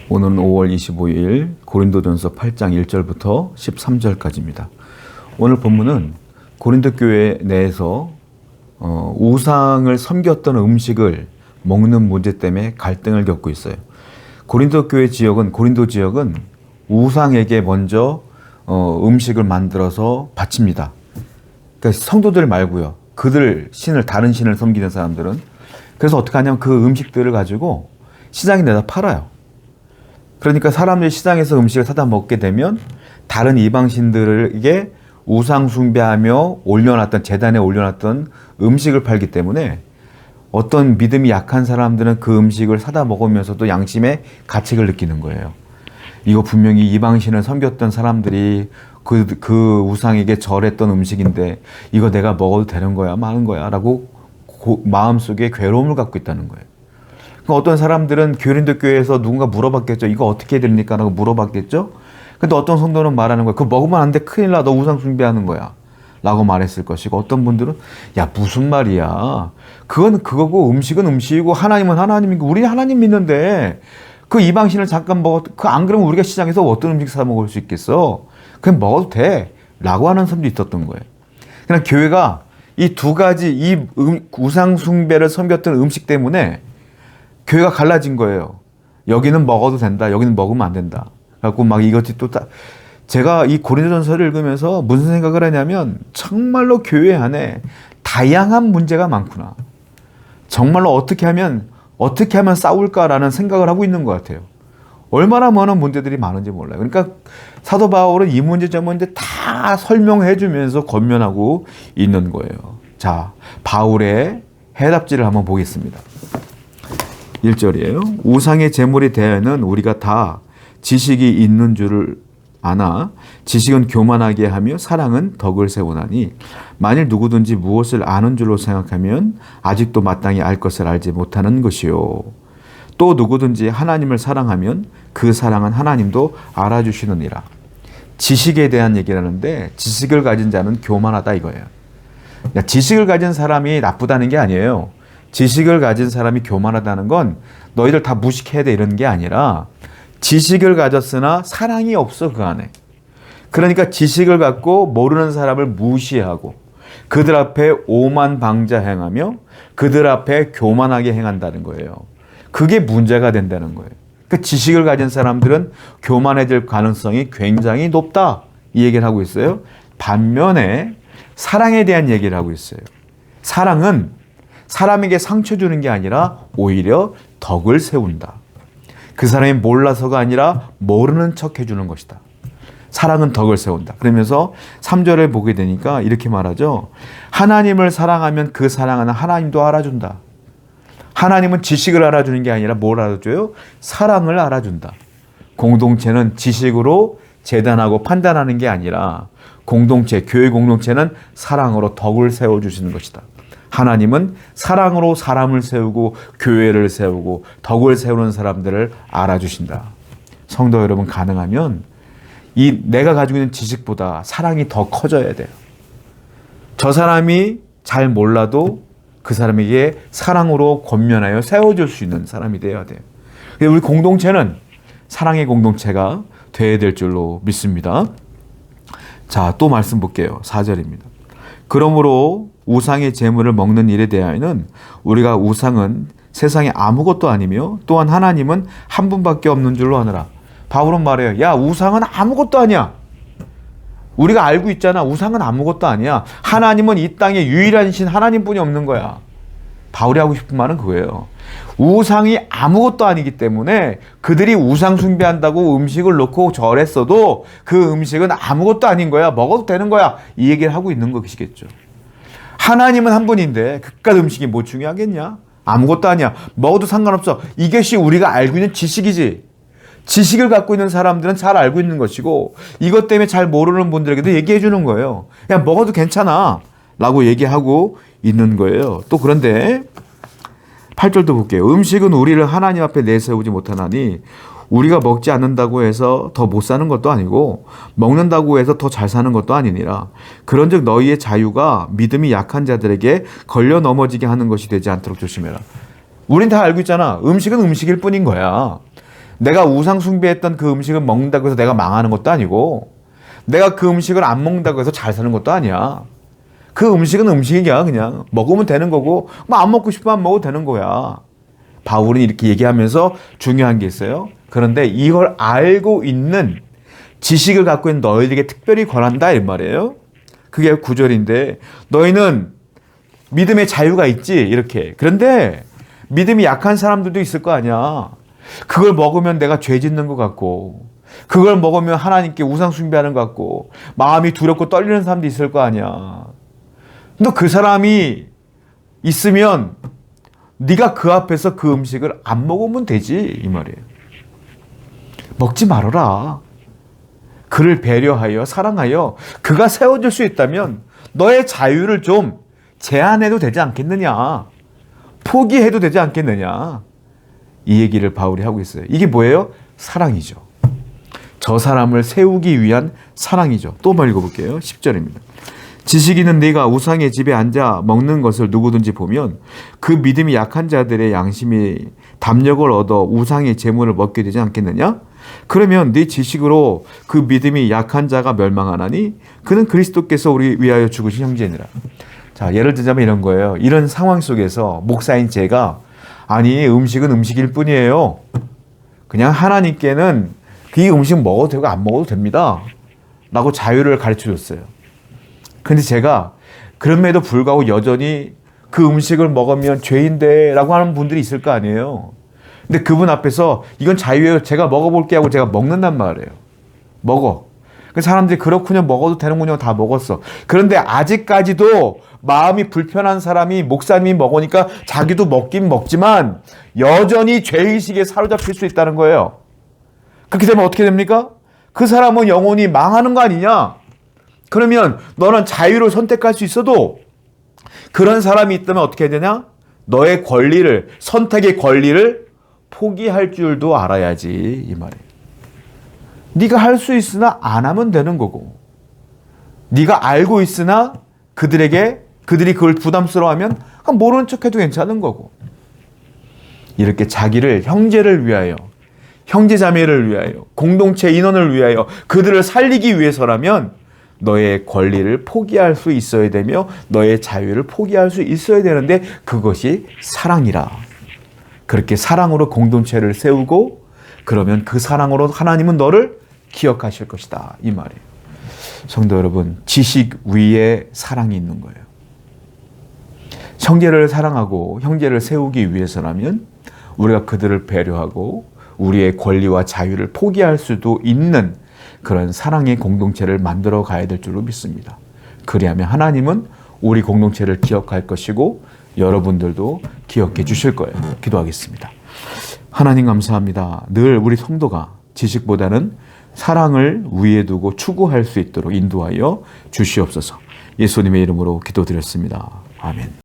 오늘은 5월 25일 고린도전서 8장 1절부터 13절까지입니다. 오늘 본문은 고린도 교회 내에서 우상을 섬겼던 음식을 먹는 문제 때문에 갈등을 겪고 있어요. 고린도 지역은 우상에게 먼저 음식을 만들어서 바칩니다. 그러니까 성도들 말고요. 다른 신을 섬기는 사람들은. 그래서 어떻게 하냐면 그 음식들을 가지고 시장에 내다 팔아요. 그러니까 사람들이 시장에서 음식을 사다 먹게 되면 다른 이방신들에게 우상 숭배하며 재단에 올려놨던 음식을 팔기 때문에 어떤 믿음이 약한 사람들은 그 음식을 사다 먹으면서도 양심의 가책을 느끼는 거예요. 이거 분명히 이방신을 섬겼던 사람들이 그 우상에게 절했던 음식인데 이거 내가 먹어도 되는 거야 마는 거야 라고 마음속에 괴로움을 갖고 있다는 거예요. 어떤 사람들은 고린도 교회에서 누군가 물어봤겠죠. 이거 어떻게 해야 됩니까? 라고 물어봤겠죠. 근데 어떤 성도는 말하는 거야. 그거 먹으면 안 돼. 큰일 나. 너 우상 숭배하는 거야. 라고 말했을 것이고, 어떤 분들은 야 무슨 말이야. 그건 그거고 음식은 음식이고 하나님은 하나님이고 우리 하나님 믿는데 그 이방신을 잠깐 안 그러면 우리가 시장에서 어떤 음식 사 먹을 수 있겠어. 그냥 먹어도 돼. 라고 하는 사람도 있었던 거예요. 그냥 교회가 이 두 가지 우상 숭배를 섬겼던 음식 때문에 교회가 갈라진 거예요. 여기는 먹어도 된다. 여기는 먹으면 안 된다. 그래갖고 제가 이 고린도전서를 읽으면서 무슨 생각을 하냐면 정말로 교회 안에 다양한 문제가 많구나. 정말로 어떻게 하면 싸울까라는 생각을 하고 있는 것 같아요. 얼마나 많은 문제들이 많은지 몰라요. 그러니까 사도 바울은 이 문제 저 문제 다 설명해 주면서 권면하고 있는 거예요. 자, 바울의 해답지를 한번 보겠습니다. 1절이에요. 우상의 제물에 대해는 우리가 다 지식이 있는 줄을 아나 지식은 교만하게 하며 사랑은 덕을 세우나니 만일 누구든지 무엇을 아는 줄로 생각하면 아직도 마땅히 알 것을 알지 못하는 것이요. 또 누구든지 하나님을 사랑하면 그 사랑은 하나님도 알아주시느니라. 지식에 대한 얘기를 하는데 지식을 가진 자는 교만하다 이거예요. 지식을 가진 사람이 나쁘다는 게 아니에요. 지식을 가진 사람이 교만하다는 건 너희들 다 무식해야 돼 이런 게 아니라 지식을 가졌으나 사랑이 없어 그 안에. 그러니까 지식을 갖고 모르는 사람을 무시하고 그들 앞에 오만방자 행하며 그들 앞에 교만하게 행한다는 거예요. 그게 문제가 된다는 거예요. 그 지식을 가진 사람들은 교만해질 가능성이 굉장히 높다 이 얘기를 하고 있어요. 반면에 사랑에 대한 얘기를 하고 있어요. 사랑은 사람에게 상처 주는 게 아니라 오히려 덕을 세운다. 그 사람이 몰라서가 아니라 모르는 척 해주는 것이다. 사랑은 덕을 세운다. 그러면서 3절을 보게 되니까 이렇게 말하죠. 하나님을 사랑하면 그 사랑은 하나님도 알아준다. 하나님은 지식을 알아주는 게 아니라 뭘 알아줘요? 사랑을 알아준다. 공동체는 지식으로 재단하고 판단하는 게 아니라 교회 공동체는 사랑으로 덕을 세워주시는 것이다. 하나님은 사랑으로 사람을 세우고 교회를 세우고 덕을 세우는 사람들을 알아주신다. 성도 여러분, 가능하면 내가 가지고 있는 지식보다 사랑이 더 커져야 돼요. 저 사람이 잘 몰라도 그 사람에게 사랑으로 권면하여 세워줄 수 있는 사람이 되어야 돼요. 우리 공동체는 사랑의 공동체가 되어야 될 줄로 믿습니다. 자, 또 말씀 볼게요. 4절입니다. 그러므로 우상의 제물을 먹는 일에 대하여는 우리가 우상은 세상에 아무것도 아니며 또한 하나님은 한 분밖에 없는 줄로 아느라. 바울은 말해요. 야, 우상은 아무것도 아니야. 우리가 알고 있잖아. 우상은 아무것도 아니야. 하나님은 이 땅에 유일한 신 하나님뿐이 없는 거야. 바울이 하고 싶은 말은 그거예요. 우상이 아무것도 아니기 때문에 그들이 우상 숭배한다고 음식을 놓고 절했어도 그 음식은 아무것도 아닌 거야. 먹어도 되는 거야. 이 얘기를 하고 있는 것이겠죠. 하나님은 한 분인데 그깟 음식이 뭐 중요하겠냐? 아무것도 아니야. 먹어도 상관없어. 이것이 우리가 알고 있는 지식이지. 지식을 갖고 있는 사람들은 잘 알고 있는 것이고 이것 때문에 잘 모르는 분들에게도 얘기해 주는 거예요. 그냥 먹어도 괜찮아 라고 얘기하고 있는 거예요. 또 그런데 8절도 볼게요. 음식은 우리를 하나님 앞에 내세우지 못하나니 우리가 먹지 않는다고 해서 더 못 사는 것도 아니고 먹는다고 해서 더 잘 사는 것도 아니니라. 그런즉 너희의 자유가 믿음이 약한 자들에게 걸려 넘어지게 하는 것이 되지 않도록 조심해라. 우린 다 알고 있잖아. 음식은 음식일 뿐인 거야. 내가 우상 숭배했던 그 음식을 먹는다고 해서 내가 망하는 것도 아니고, 내가 그 음식을 안 먹는다고 해서 잘 사는 것도 아니야. 그 음식은 음식이야. 그냥 먹으면 되는 거고, 뭐 안 먹고 싶으면 안 먹어도 되는 거야. 바울은 이렇게 얘기하면서 중요한 게 있어요. 그런데 이걸 알고 있는 지식을 갖고 있는 너희에게 특별히 권한다 이 말이에요. 그게 9절인데 너희는 믿음의 자유가 있지 이렇게. 그런데 믿음이 약한 사람들도 있을 거 아니야. 그걸 먹으면 내가 죄 짓는 것 같고, 그걸 먹으면 하나님께 우상 숭배하는 것 같고, 마음이 두렵고 떨리는 사람도 있을 거 아니야. 근데 그 사람이 있으면 네가 그 앞에서 그 음식을 안 먹으면 되지 이 말이에요. 먹지 말아라. 그를 배려하여 사랑하여 그가 세워줄 수 있다면 너의 자유를 좀 제한해도 되지 않겠느냐. 포기해도 되지 않겠느냐. 이 얘기를 바울이 하고 있어요. 이게 뭐예요? 사랑이죠. 저 사람을 세우기 위한 사랑이죠. 또 한번 읽어볼게요. 10절입니다. 지식인은 네가 우상의 집에 앉아 먹는 것을 누구든지 보면 그 믿음이 약한 자들의 양심이 담력을 얻어 우상의 재물을 먹게 되지 않겠느냐? 그러면 네 지식으로 그 믿음이 약한 자가 멸망하나니 그는 그리스도께서 우리 위하여 죽으신 형제니라. 자, 예를 들자면 이런 거예요. 이런 상황 속에서 목사인 제가 아니 음식은 음식일 뿐이에요. 그냥 하나님께는 그 음식 먹어도 되고 안 먹어도 됩니다. 라고 자유를 가르쳐 줬어요. 근데 제가 그럼에도 불구하고 여전히 그 음식을 먹으면 죄인데 라고 하는 분들이 있을 거 아니에요. 근데 그분 앞에서 이건 자유예요. 제가 먹어볼게 하고 제가 먹는단 말이에요. 먹어. 그 사람들이 그렇군요. 먹어도 되는군요. 다 먹었어. 그런데 아직까지도 마음이 불편한 사람이 목사님이 먹으니까 자기도 먹긴 먹지만 여전히 죄의식에 사로잡힐 수 있다는 거예요. 그렇게 되면 어떻게 됩니까? 그 사람은 영혼이 망하는 거 아니냐? 그러면 너는 자유를 선택할 수 있어도 그런 사람이 있다면 어떻게 해야 되냐? 너의 권리를, 선택의 권리를 포기할 줄도 알아야지 이 말이에요. 네가 할 수 있으나 안 하면 되는 거고, 네가 알고 있으나 그들이 그걸 부담스러워하면 모르는 척해도 괜찮은 거고, 이렇게 자기를 형제를 위하여, 형제자매를 위하여, 공동체 인원을 위하여 그들을 살리기 위해서라면 너의 권리를 포기할 수 있어야 되며 너의 자유를 포기할 수 있어야 되는데 그것이 사랑이라. 그렇게 사랑으로 공동체를 세우고 그러면 그 사랑으로 하나님은 너를 기억하실 것이다 이 말이에요. 성도 여러분, 지식 위에 사랑이 있는 거예요. 형제를 사랑하고 형제를 세우기 위해서라면 우리가 그들을 배려하고 우리의 권리와 자유를 포기할 수도 있는 그런 사랑의 공동체를 만들어 가야 될 줄로 믿습니다. 그리하면 하나님은 우리 공동체를 기억할 것이고 여러분들도 기억해 주실 거예요. 기도하겠습니다. 하나님 감사합니다. 늘 우리 성도가 지식보다는 사랑을 위에 두고 추구할 수 있도록 인도하여 주시옵소서. 예수님의 이름으로 기도드렸습니다. 아멘.